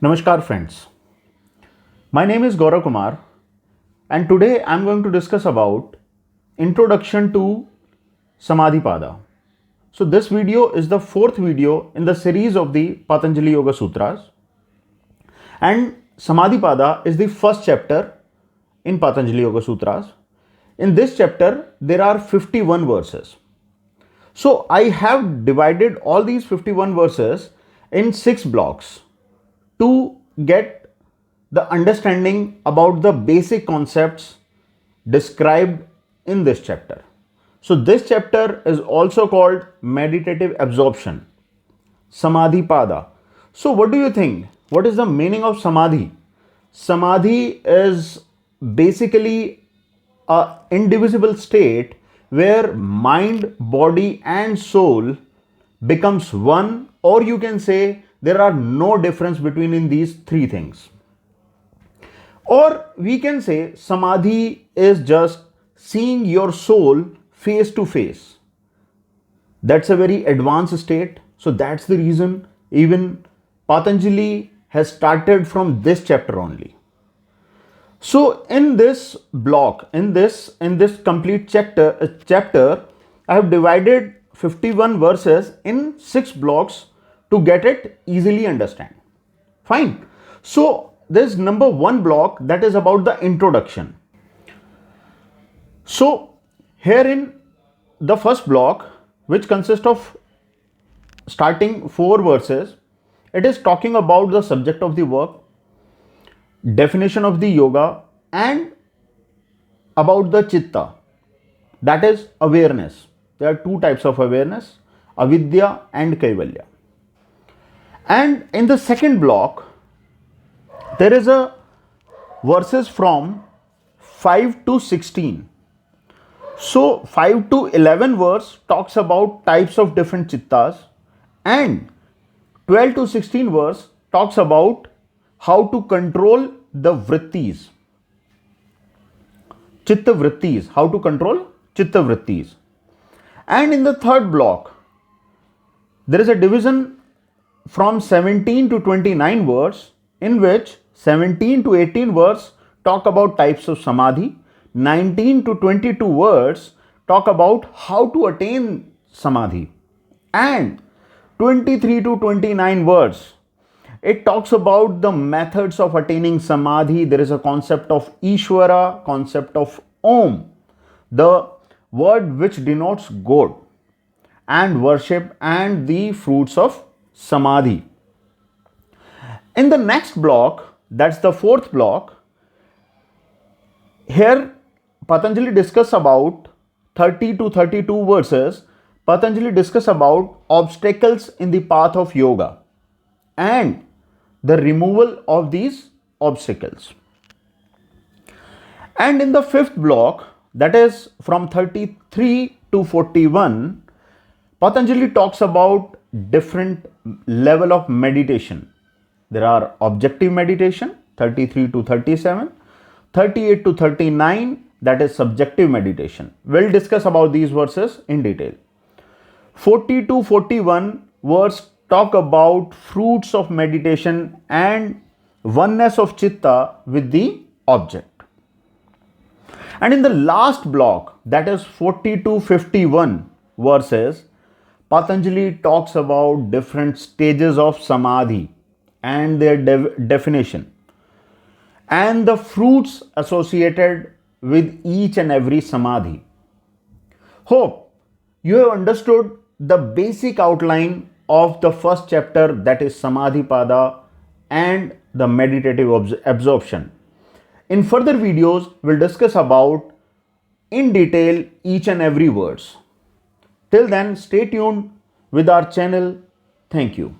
Namaskar friends, my name is Gaurav Kumar and today I am going to discuss about Introduction to Samadhipada. So this video is the fourth video in the series of the Patanjali Yoga Sutras and Samadhipada is the first chapter in Patanjali Yoga Sutras. In this chapter there are 51 verses. So I have divided all these 51 verses in 6 blocks to get the understanding about the basic concepts described in this chapter. So this chapter is also called meditative absorption, Samadhipada. So what do you think? What is the meaning of Samadhi? Samadhi is basically a indivisible state where mind, body and soul becomes one, or you can say there are no difference between in these three things. Or we can say Samadhi is just seeing your soul face to face. That's a very advanced state. So that's the reason even Patanjali has started from this chapter only. So in this block, in this complete chapter, I have divided 51 verses in 6 blocks to get it easily understand. Fine. So there's number 1 block that is about the introduction. So here in the first block, which consists of starting 4 verses, it is talking about the subject of the work, definition of the yoga and about the chitta, that is awareness. There are 2 types of awareness, avidya and kaivalya. And in the second block there is a verses from 5 to 16. So 5 to 11 verse talks about types of different chittas and 12 to 16 verse talks about how to control the vrittis, chitta vrittis, how to control chitta vrittis. And in the third block there is a division from 17 to 29 verse, in which 17 to 18 verse talk about types of samadhi, 19 to 22 verse talk about how to attain samadhi, and 23 to 29 verse it talks about the methods of attaining samadhi. There is a concept of Ishvara, concept of Om, the word which denotes God, and worship and the fruits of samadhi. In the next block, that's the fourth block, here Patanjali discuss about 30 to 32 verses. Patanjali discuss about obstacles in the path of yoga and the removal of these obstacles. And in the fifth block, that is from 33 to 41, Patanjali talks about different level of meditation. There are objective meditation, 33 to 37, 38 to 39, that is subjective meditation. We'll discuss about these verses in detail. 40 to 41 verse talk about fruits of meditation and oneness of chitta with the object. And in the last block, that is 40 to 51 verses, Patanjali talks about different stages of samadhi and their definition and the fruits associated with each and every samadhi. Hope you have understood the basic outline of the first chapter, that is Samadhipada and the meditative absorption. In further videos, we'll discuss about in detail each and every verse. Till then, stay tuned with our channel. Thank you.